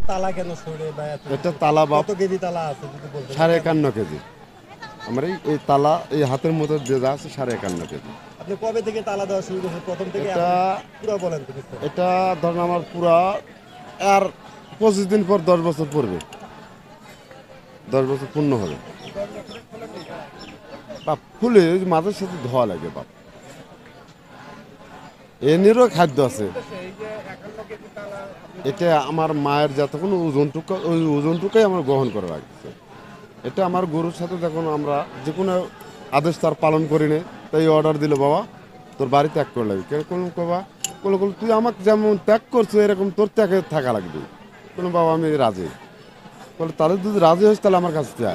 তালা কেন সরে বা এটা তালা বাপ কত কেজি তালা আছে যদি বলতেন? 51.5 কেজি। আমার এই তালা এই হাতের মধ্যে যে যা আছে 51.5 কেজি। আপনি কবে থেকে তালা দেওয়া শুরু করেছেন, প্রথম থেকে এটা এখন? পুরো বলেন তো বিস্তারিত। এটা ধরেন আমার পুরা আর 25 দিন পর 10 বছর পড়বে, 10 বছর পূর্ণ হবে। বাপ খুলে ওই যে মাঝের সাথে ধোয়া লাগে বাপ, এনেরও খাদ্য আছে। এটা আমার মায়ের যতক্ষণ ওজনটুকু, ওই ওজনটুকুই আমার গ্রহণ করা লাগছে। এটা আমার গরুর সাথে যখন আমরা যে কোনো আদেশ তার পালন করি নি, তাই অর্ডার দিল বাবা তোর বাড়ি ত্যাগ করে লাগবে। কেন কোনো বাবা বলে তুই আমাকে যেমন ত্যাগ করছো এরকম তোর ত্যাগে থাকা লাগবে। কোনো বাবা আমি রাজি। বলে তাহলে যদি রাজি হয়েছে তাহলে আমার কাছে যা।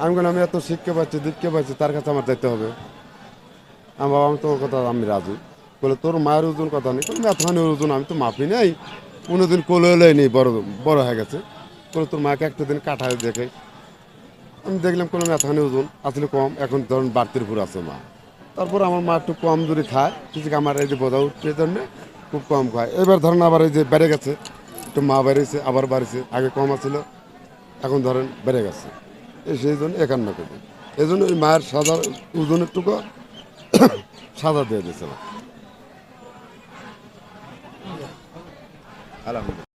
আমি বললাম আমি এত শিক্ষা পাচ্ছি দীক্ষা পাচ্ছি, তার কাছে আমার যেতে হবে। আমি বাবা আমি তোর কথা আমি রাজি। বলে তোর মায়ের ওজন কথা নেই, কোনো এতখানি ওজন আমি তো মাপি নাই, 15 দিন কোলে নেই, বড় বড় হয়ে গেছে। বলে তোর মাকে একটা দিন কাঠায় দেখে আমি দেখলাম কোনো এতখানি ওজন আসলে কম, এখন ধরুন বাড়তির উপর আছে মা। তারপর আমার মা একটু কম যদি খায়, কিছু আমার এই যে বোঝা উঠছে জন্য খুব কম খায়। এবার ধরেন আবার এই যে বেড়ে গেছে, একটু মা বেড়েছে আবার বাড়ছে, আগে কম আছিল এখন ধরেন বেড়ে গেছে। সেই জন্য 51 কেজি। এই জন্য ওই মায়ের সাদা ওজনের টুকু সাদা দিয়ে দিয়েছিলাম। আলহামদুলিল্লাহ।